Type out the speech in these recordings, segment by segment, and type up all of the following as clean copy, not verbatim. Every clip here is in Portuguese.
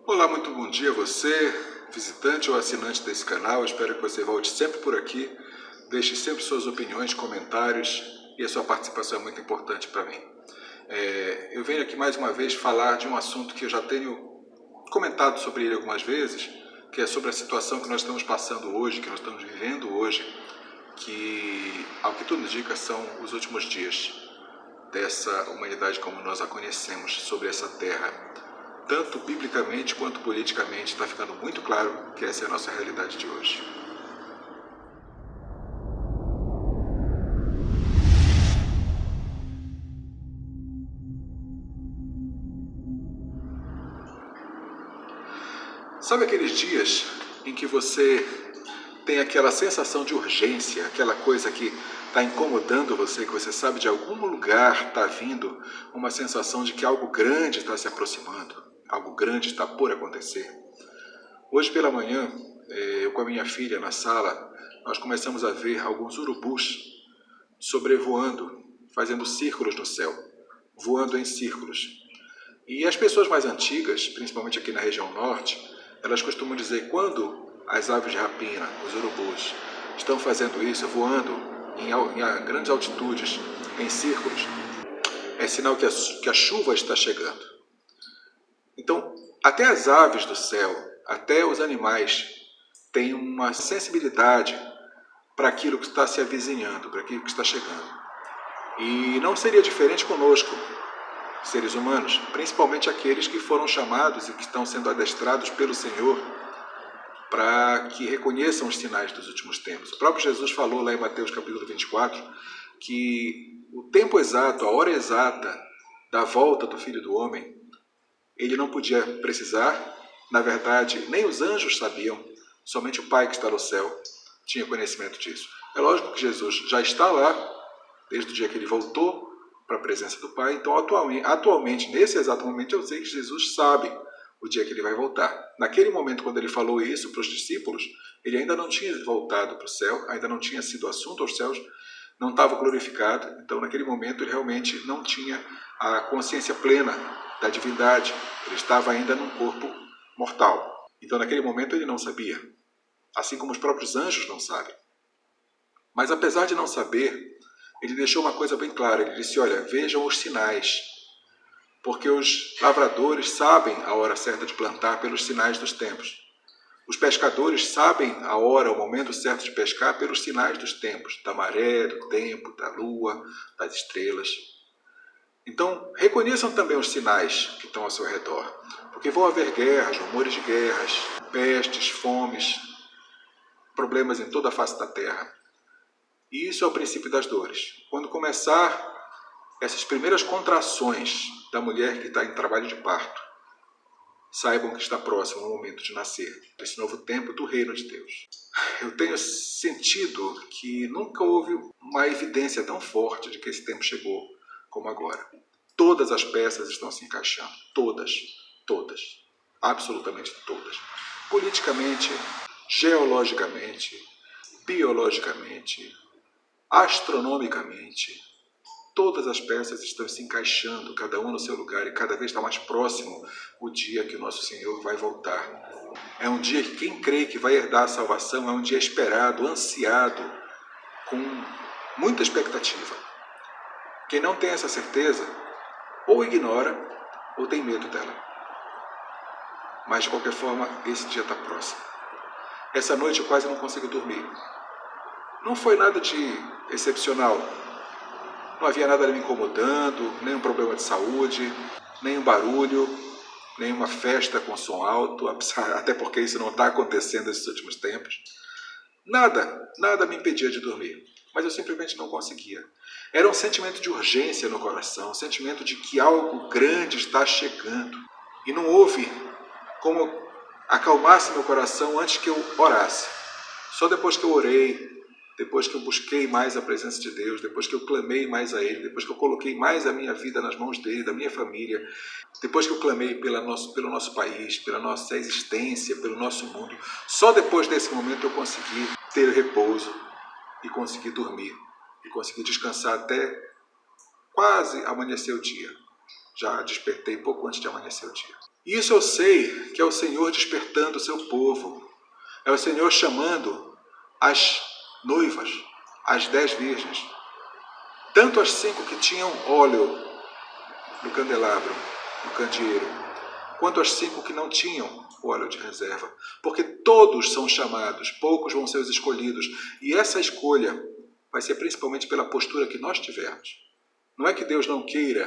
Olá, muito bom dia a você, visitante ou assinante desse canal. Eu espero que você volte sempre por aqui. Deixe sempre suas opiniões, comentários e a sua participação é muito importante para mim. Eu venho aqui mais uma vez falar de um assunto que eu já tenho comentado sobre ele algumas vezes, que é sobre a situação que nós estamos passando hoje, que nós estamos vivendo hoje, que, ao que tudo indica, são os últimos dias dessa humanidade como nós a conhecemos sobre essa terra. Tanto biblicamente quanto politicamente está ficando muito claro que essa é a nossa realidade de hoje. Sabe aqueles dias em que você tem aquela sensação de urgência, aquela coisa que está incomodando você, que você sabe de algum lugar está vindo uma sensação de que algo grande está se aproximando, algo grande está por acontecer? Hoje pela manhã, eu com a minha filha na sala, nós começamos a ver alguns urubus sobrevoando, fazendo círculos no céu, voando em círculos. E as pessoas mais antigas, principalmente aqui na região norte, elas costumam dizer que quando as aves de rapina, os urubus, estão fazendo isso, voando em grandes altitudes, em círculos, é sinal que a chuva está chegando. Então, até as aves do céu, até os animais, têm uma sensibilidade para aquilo que está se avizinhando, para aquilo que está chegando. E não seria diferente conosco, seres humanos, principalmente aqueles que foram chamados e que estão sendo adestrados pelo Senhor para que reconheçam os sinais dos últimos tempos. O próprio Jesus falou lá em Mateus capítulo 24 que o tempo exato, a hora exata da volta do Filho do Homem, ele não podia precisar. Na verdade, nem os anjos sabiam, somente o Pai que está no céu tinha conhecimento disso. É lógico que Jesus já está lá, desde o dia que ele voltou para a presença do Pai. Então, atualmente, nesse exato momento, eu sei que Jesus sabe o dia que ele vai voltar. Naquele momento, quando ele falou isso para os discípulos, ele ainda não tinha voltado para o céu, ainda não tinha sido assunto aos céus, não estava glorificado. Então, naquele momento, ele realmente não tinha a consciência plena da divindade. Ele estava ainda num corpo mortal. Então, naquele momento, ele não sabia. Assim como os próprios anjos não sabem. Mas, apesar de não saber, ele deixou uma coisa bem clara. Ele disse, olha, vejam os sinais, porque os lavradores sabem a hora certa de plantar pelos sinais dos tempos. Os pescadores sabem a hora, o momento certo de pescar pelos sinais dos tempos, da maré, do tempo, da lua, das estrelas. Então, reconheçam também os sinais que estão ao seu redor, porque vão haver guerras, rumores de guerras, pestes, fomes, problemas em toda a face da terra. E isso é o princípio das dores. Quando começar essas primeiras contrações da mulher que está em trabalho de parto, saibam que está próximo o momento de nascer, esse novo tempo do reino de Deus. Eu tenho sentido que nunca houve uma evidência tão forte de que esse tempo chegou como agora. Todas as peças estão se encaixando, todas, absolutamente todas. Politicamente, geologicamente, biologicamente, astronomicamente, todas as peças estão se encaixando, cada uma no seu lugar, e cada vez está mais próximo o dia que o nosso Senhor vai voltar. É um dia que quem crê que vai herdar a salvação é um dia esperado, ansiado, com muita expectativa. Quem não tem essa certeza, ou ignora, ou tem medo dela. Mas, de qualquer forma, esse dia está próximo. Essa noite eu quase não consigo dormir. Não foi nada de excepcional. Não havia nada me incomodando, nenhum problema de saúde, nenhum barulho, nenhuma festa com som alto, até porque isso não está acontecendo nesses últimos tempos. Nada me impedia de dormir, mas eu simplesmente não conseguia. Era um sentimento de urgência no coração, um sentimento de que algo grande está chegando. E não houve como acalmasse meu coração antes que eu orasse. Só depois que eu orei, depois que eu busquei mais a presença de Deus, depois que eu clamei mais a Ele, depois que eu coloquei mais a minha vida nas mãos dEle, da minha família, depois que eu clamei pelo nosso país, pela nossa existência, pelo nosso mundo, só depois desse momento eu consegui ter repouso e consegui dormir, e consegui descansar até quase amanhecer o dia. Já despertei pouco antes de amanhecer o dia. E isso eu sei que é o Senhor despertando o seu povo. É o Senhor chamando as noivas, as 10 virgens. Tanto as 5 que tinham óleo no candelabro, no candeeiro, quanto as 5 que não tinham o óleo de reserva. Porque todos são chamados, poucos vão ser os escolhidos. E essa escolha vai ser principalmente pela postura que nós tivermos. Não é que Deus não queira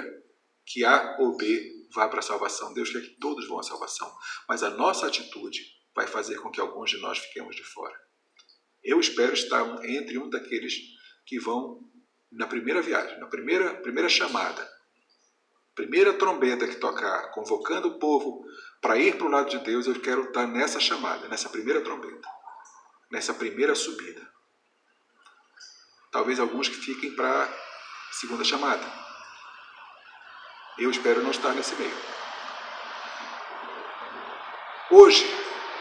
que A ou B vá para a salvação. Deus quer que todos vão à salvação. Mas a nossa atitude vai fazer com que alguns de nós fiquemos de fora. Eu espero estar entre um daqueles que vão na primeira viagem, na primeira chamada, primeira trombeta que tocar, convocando o povo para ir para o lado de Deus. Eu quero estar nessa chamada, nessa primeira trombeta, nessa primeira subida. Talvez alguns que fiquem para a segunda chamada. Eu espero não estar nesse meio. Hoje,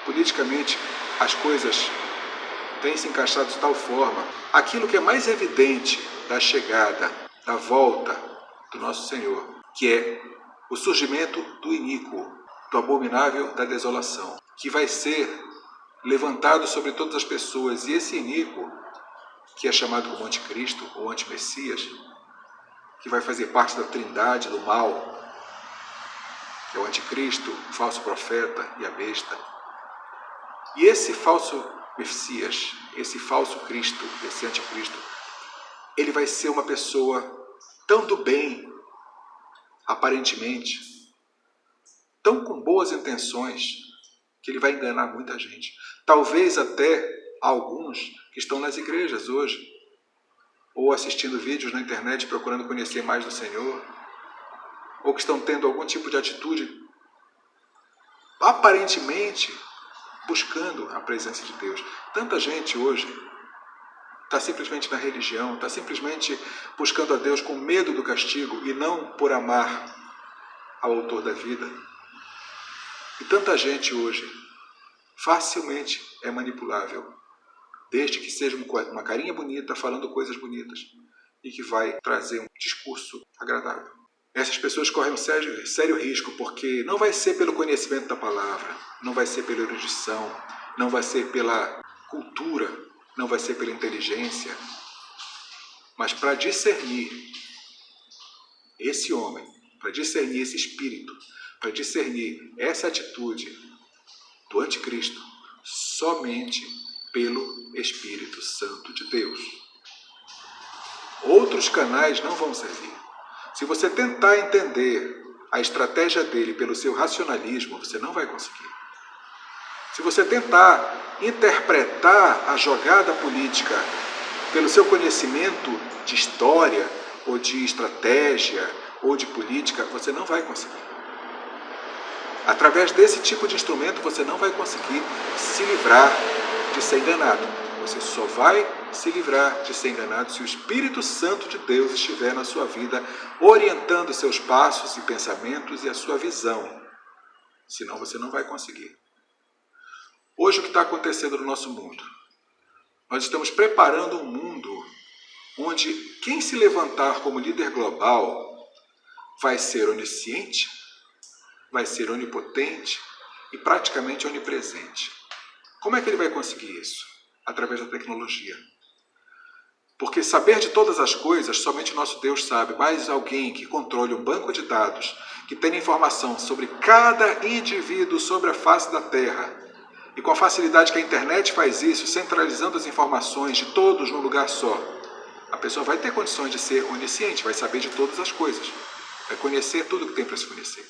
politicamente, as coisas têm se encaixado de tal forma. Aquilo que é mais evidente da chegada, da volta do nosso Senhor, que é o surgimento do iníquo, do abominável da desolação, que vai ser levantado sobre todas as pessoas. E esse iníquo, que é chamado como anticristo ou antimessias, que vai fazer parte da trindade do mal, que é o anticristo, o falso profeta e a besta. E esse falso Messias, esse falso Cristo, esse anticristo, ele vai ser uma pessoa tão do bem, aparentemente, tão com boas intenções, que ele vai enganar muita gente. Talvez até alguns que estão nas igrejas hoje, ou assistindo vídeos na internet procurando conhecer mais do Senhor, ou que estão tendo algum tipo de atitude aparentemente buscando a presença de Deus. Tanta gente hoje está simplesmente na religião, está simplesmente buscando a Deus com medo do castigo e não por amar ao autor da vida. E tanta gente hoje facilmente é manipulável, desde que seja uma carinha bonita, falando coisas bonitas e que vai trazer um discurso agradável. Essas pessoas correm um sério risco, porque não vai ser pelo conhecimento da palavra, não vai ser pela erudição, não vai ser pela cultura, não vai ser pela inteligência, mas para discernir esse homem, para discernir esse espírito, para discernir essa atitude do anticristo, somente pelo Espírito Santo de Deus. Outros canais não vão servir. Se você tentar entender a estratégia dele pelo seu racionalismo, você não vai conseguir. Se você tentar interpretar a jogada política pelo seu conhecimento de história, ou de estratégia, ou de política, você não vai conseguir. Através desse tipo de instrumento, você não vai conseguir se livrar de ser enganado. Você só vai se livrar de ser enganado se o Espírito Santo de Deus estiver na sua vida, orientando seus passos e pensamentos e a sua visão. Senão você não vai conseguir. Hoje o que está acontecendo no nosso mundo? Nós estamos preparando um mundo onde quem se levantar como líder global vai ser onisciente, vai ser onipotente e praticamente onipresente. Como é que ele vai conseguir isso? Através da tecnologia. Porque saber de todas as coisas, somente nosso Deus sabe, mas alguém que controle um banco de dados, que tenha informação sobre cada indivíduo sobre a face da Terra, e com a facilidade que a internet faz isso, centralizando as informações de todos num lugar só, a pessoa vai ter condições de ser onisciente, vai saber de todas as coisas, vai conhecer tudo que tem para se conhecer.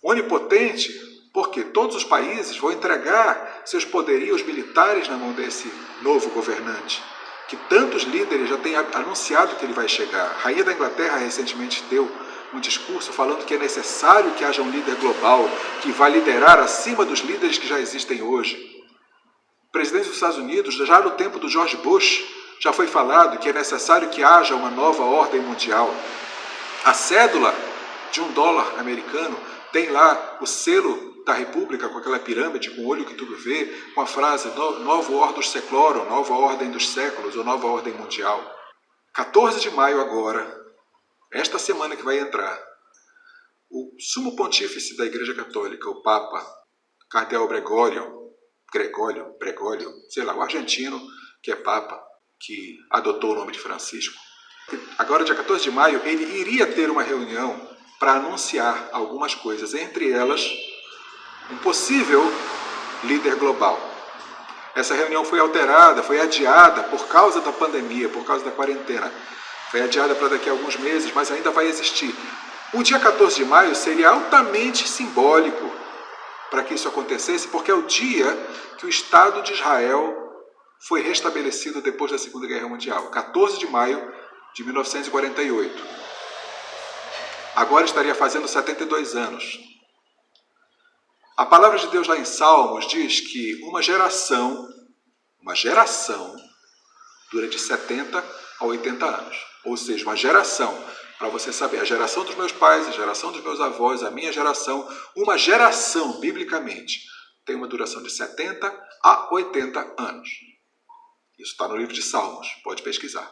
Onipotente, porque todos os países vão entregar seus poderios militares na mão desse novo governante, que tantos líderes já têm anunciado que ele vai chegar. A rainha da Inglaterra recentemente deu um discurso falando que é necessário que haja um líder global que vai liderar acima dos líderes que já existem hoje. O presidente dos Estados Unidos, já no tempo do George Bush, já foi falado que é necessário que haja uma nova ordem mundial. A cédula de $1 americano tem lá o selo da República, com aquela pirâmide, com o olho que tudo vê, com a frase Novo Ordus Seclorum, nova ordem dos séculos, ou nova ordem mundial. 14 de maio agora, esta semana que vai entrar, o sumo pontífice da Igreja Católica, o Papa, Cardeal Gregório, sei lá, o argentino, que é Papa, que adotou o nome de Francisco. Agora, dia 14 de maio, ele iria ter uma reunião para anunciar algumas coisas, entre elas, um possível líder global. Essa reunião foi alterada, foi adiada por causa da pandemia, por causa da quarentena. Foi adiada para daqui a alguns meses, mas ainda vai existir. O dia 14 de maio seria altamente simbólico para que isso acontecesse, porque é o dia que o Estado de Israel foi restabelecido depois da Segunda Guerra Mundial, 14 de maio de 1948. Agora estaria fazendo 72 anos. A palavra de Deus lá em Salmos diz que uma geração dura de 70 a 80 anos. Ou seja, uma geração, para você saber, a geração dos meus pais, a geração dos meus avós, a minha geração, uma geração, biblicamente, tem uma duração de 70 a 80 anos. Isso está no livro de Salmos, pode pesquisar.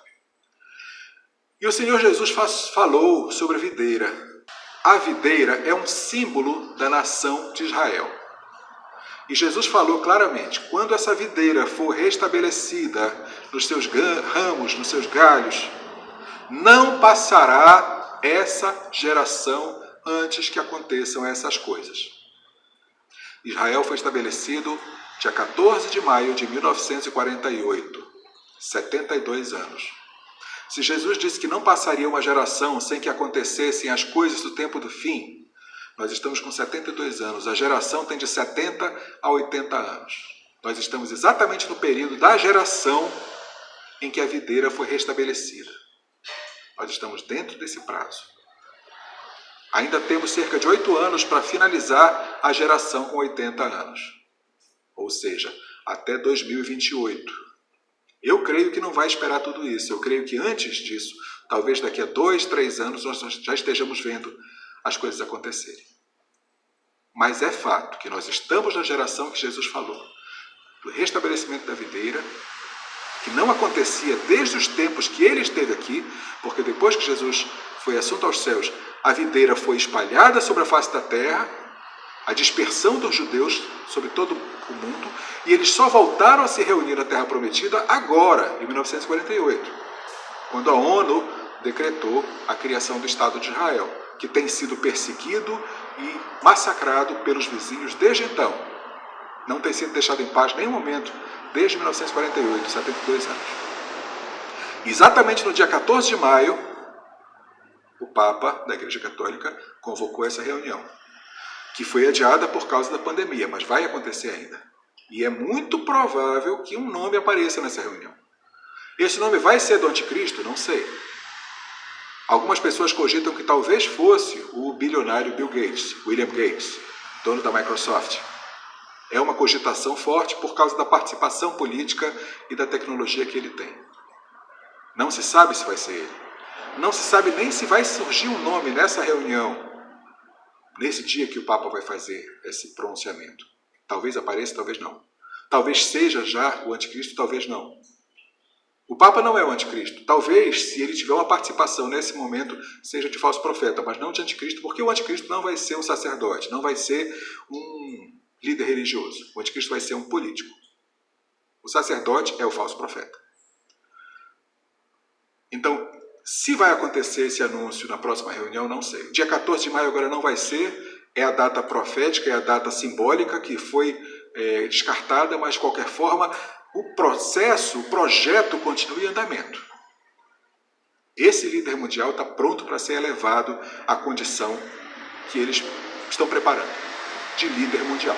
E o Senhor Jesus falou sobre a videira. A videira é um símbolo da nação de Israel. E Jesus falou claramente, quando essa videira for restabelecida nos seus ramos, nos seus galhos, não passará essa geração antes que aconteçam essas coisas. Israel foi estabelecido dia 14 de maio de 1948, 72 anos. Se Jesus disse que não passaria uma geração sem que acontecessem as coisas do tempo do fim, nós estamos com 72 anos, a geração tem de 70 a 80 anos. Nós estamos exatamente no período da geração em que a videira foi restabelecida. Nós estamos dentro desse prazo. Ainda temos cerca de 8 anos para finalizar a geração com 80 anos. Ou seja, até 2028. Eu creio que não vai esperar tudo isso. Eu creio que antes disso, talvez daqui a 2, 3 anos, nós já estejamos vendo as coisas acontecerem. Mas é fato que nós estamos na geração que Jesus falou, do restabelecimento da videira, que não acontecia desde os tempos que ele esteve aqui, porque depois que Jesus foi assunto aos céus, a videira foi espalhada sobre a face da terra, a dispersão dos judeus sobre todo o mundo, e eles só voltaram a se reunir na Terra Prometida agora, em 1948, quando a ONU decretou a criação do Estado de Israel, que tem sido perseguido e massacrado pelos vizinhos desde então. Não tem sido deixado em paz em nenhum momento, desde 1948, 72 anos. Exatamente no dia 14 de maio, o Papa da Igreja Católica convocou essa reunião, que foi adiada por causa da pandemia, mas vai acontecer ainda. E é muito provável que um nome apareça nessa reunião. Esse nome vai ser do anticristo? Não sei. Algumas pessoas cogitam que talvez fosse o bilionário Bill Gates, William Gates, dono da Microsoft. É uma cogitação forte por causa da participação política e da tecnologia que ele tem. Não se sabe se vai ser ele. Não se sabe nem se vai surgir um nome nessa reunião, nesse dia que o Papa vai fazer esse pronunciamento. Talvez apareça, talvez não. Talvez seja já o anticristo, talvez não. O Papa não é o anticristo. Talvez, se ele tiver uma participação nesse momento, seja de falso profeta, mas não de anticristo, porque o anticristo não vai ser um sacerdote, não vai ser um líder religioso. O anticristo vai ser um político. O sacerdote é o falso profeta. Então, se vai acontecer esse anúncio na próxima reunião, não sei. Dia 14 de maio agora não vai ser, é a data profética, é a data simbólica que foi descartada, mas de qualquer forma, o projeto continua em andamento. Esse líder mundial está pronto para ser elevado à condição que eles estão preparando, de líder mundial.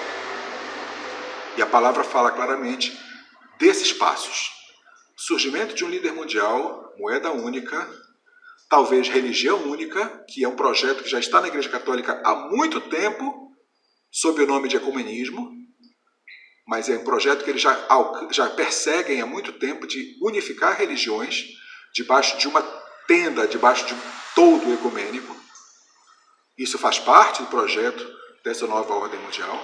E a palavra fala claramente desses passos. Surgimento de um líder mundial, moeda única, talvez religião única, que é um projeto que já está na Igreja Católica há muito tempo, sob o nome de ecumenismo, mas é um projeto que eles já perseguem há muito tempo de unificar religiões debaixo de uma tenda, debaixo de um toldo ecumênico. Isso faz parte do projeto dessa nova ordem mundial.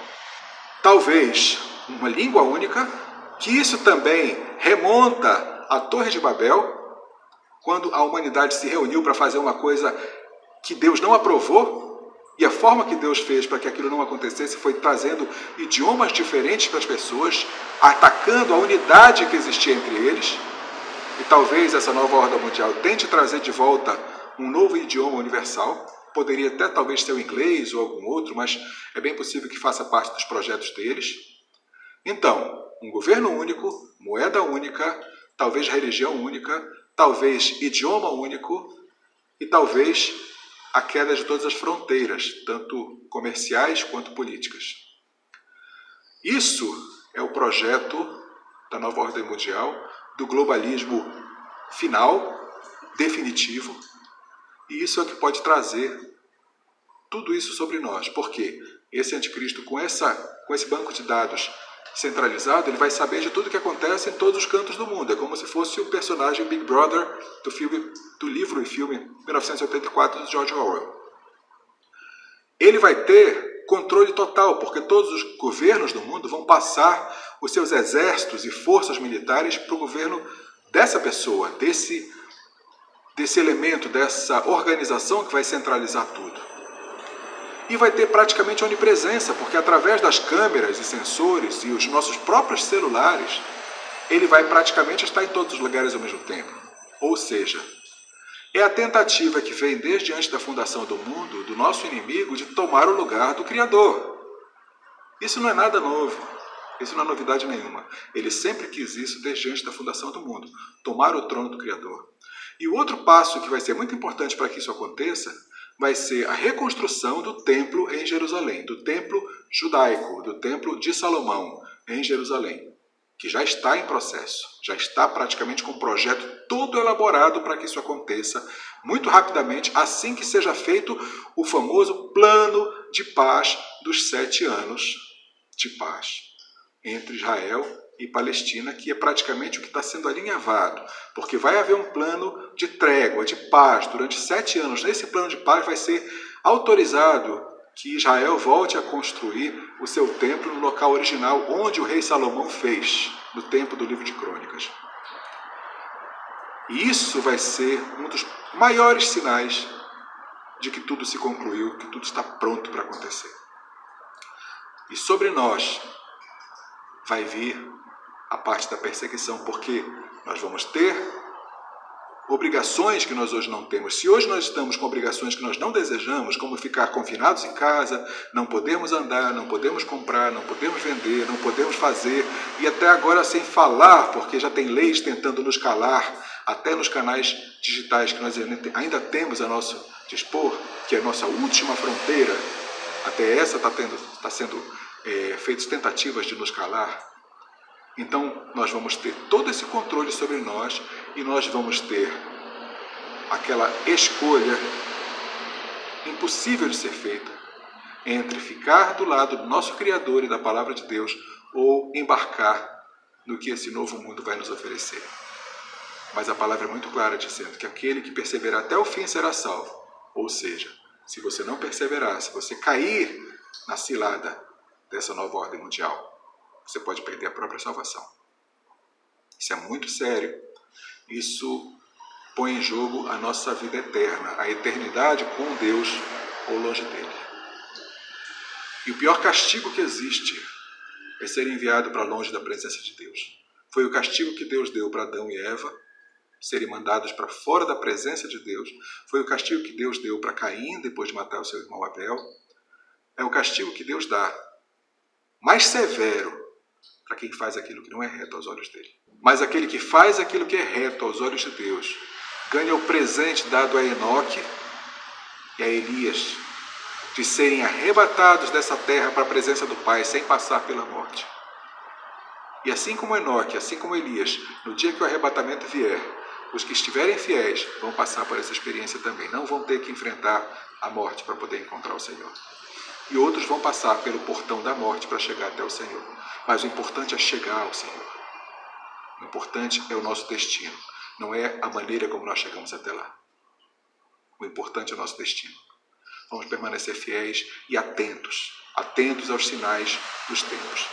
Talvez uma língua única, que isso também remonta à Torre de Babel, quando a humanidade se reuniu para fazer uma coisa que Deus não aprovou, E a forma que Deus fez para que aquilo não acontecesse foi trazendo idiomas diferentes para as pessoas, atacando a unidade que existia entre eles. E talvez essa nova ordem mundial tente trazer de volta um novo idioma universal. Poderia até talvez ser o inglês ou algum outro, mas é bem possível que faça parte dos projetos deles. Então, um governo único, moeda única, talvez religião única, talvez idioma único e talvez a queda de todas as fronteiras, tanto comerciais quanto políticas. Isso é o projeto da nova ordem mundial, do globalismo final, definitivo, e isso é o que pode trazer tudo isso sobre nós, porque esse anticristo, com esse banco de dados centralizado, ele vai saber de tudo que acontece em todos os cantos do mundo. É como se fosse o personagem Big Brother do livro e filme 1984 de George Orwell. Ele vai ter controle total, porque todos os governos do mundo vão passar os seus exércitos e forças militares para o governo dessa pessoa, desse elemento, dessa organização que vai centralizar tudo. E vai ter praticamente onipresença, porque através das câmeras e sensores e os nossos próprios celulares, ele vai praticamente estar em todos os lugares ao mesmo tempo. Ou seja, é a tentativa que vem desde antes da fundação do mundo, do nosso inimigo, de tomar o lugar do Criador. Isso não é nada novo, isso não é novidade nenhuma. Ele sempre quis isso desde antes da fundação do mundo, tomar o trono do Criador. E o outro passo que vai ser muito importante para que isso aconteça vai ser a reconstrução do templo em Jerusalém, do templo judaico, do templo de Salomão em Jerusalém, que já está em processo, já está praticamente com um projeto todo elaborado para que isso aconteça muito rapidamente, assim que seja feito o famoso plano de paz dos 7 anos de paz entre Israel e Palestina, que é praticamente o que está sendo alinhavado, porque vai haver um plano de trégua, de paz, durante 7 anos. Nesse plano de paz vai ser autorizado que Israel volte a construir o seu templo no local original, onde o rei Salomão fez, no tempo do livro de Crônicas. E isso vai ser um dos maiores sinais de que tudo se concluiu, que tudo está pronto para acontecer. E sobre nós vai vir a parte da perseguição, porque nós vamos ter obrigações que nós hoje não temos. Se hoje nós estamos com obrigações que nós não desejamos, como ficar confinados em casa, não podemos andar, não podemos comprar, não podemos vender, não podemos fazer, e até agora sem falar, porque já tem leis tentando nos calar, até nos canais digitais que nós ainda temos a nosso dispor, que é a nossa última fronteira, até essa está sendo feitas tentativas de nos calar. Então, nós vamos ter todo esse controle sobre nós e nós vamos ter aquela escolha impossível de ser feita entre ficar do lado do nosso Criador e da Palavra de Deus ou embarcar no que esse novo mundo vai nos oferecer. Mas a palavra é muito clara dizendo que aquele que perseverar até o fim será salvo. Ou seja, se você não perseverar, se você cair na cilada dessa nova ordem mundial, você pode perder a própria salvação. Isso é muito sério. Isso põe em jogo a nossa vida eterna, a eternidade com Deus ou longe dele. E o pior castigo que existe é ser enviado para longe da presença de Deus. Foi o castigo que Deus deu para Adão e Eva, serem mandados para fora da presença de Deus. Foi o castigo que Deus deu para Caim, depois de matar o seu irmão Abel. É o castigo que Deus dá, mais severo, para quem faz aquilo que não é reto aos olhos dele. Mas aquele que faz aquilo que é reto aos olhos de Deus ganha o presente dado a Enoque e a Elias de serem arrebatados dessa terra para a presença do Pai sem passar pela morte. E assim como Enoque, assim como Elias, no dia que o arrebatamento vier, os que estiverem fiéis vão passar por essa experiência também. Não vão ter que enfrentar a morte para poder encontrar o Senhor. E outros vão passar pelo portão da morte para chegar até o Senhor. Mas o importante é chegar ao Senhor. O importante é o nosso destino. Não é a maneira como nós chegamos até lá. O importante é o nosso destino. Vamos permanecer fiéis e atentos. Atentos aos sinais dos tempos.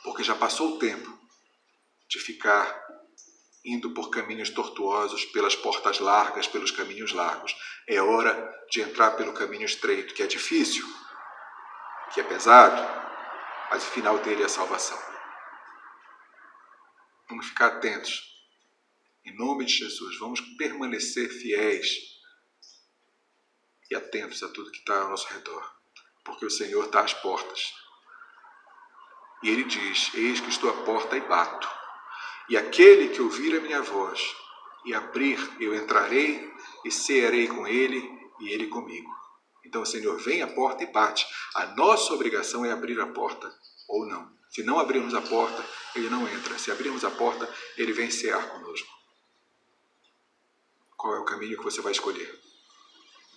Porque já passou o tempo de ficar indo por caminhos tortuosos, pelas portas largas, pelos caminhos largos. É hora de entrar pelo caminho estreito, que é difícil, que é pesado, mas o final dele é a salvação. Vamos ficar atentos. Em nome de Jesus, vamos permanecer fiéis e atentos a tudo que está ao nosso redor, porque o Senhor está às portas. E Ele diz: eis que estou à porta e bato. E aquele que ouvir a minha voz e abrir, eu entrarei e cearei com ele e ele comigo. Então o Senhor vem à porta e bate. A nossa obrigação é abrir a porta ou não. Se não abrirmos a porta, Ele não entra. Se abrirmos a porta, Ele vem cear conosco. Qual é o caminho que você vai escolher?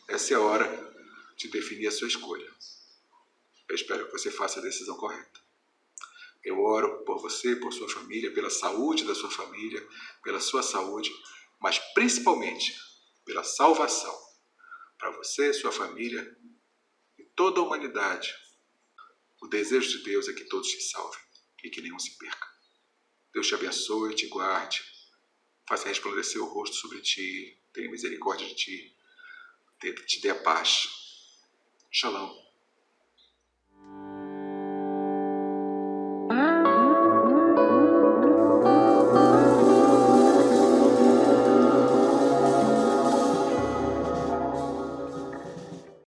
Essa é a hora de definir a sua escolha. Eu espero que você faça a decisão correta. Eu oro por você, por sua família, pela saúde da sua família, pela sua saúde, mas principalmente pela salvação para você, sua família e toda a humanidade. O desejo de Deus é que todos se salvem e que nenhum se perca. Deus te abençoe, te guarde, faça resplandecer o rosto sobre ti, tenha misericórdia de ti, te dê a paz. Shalom.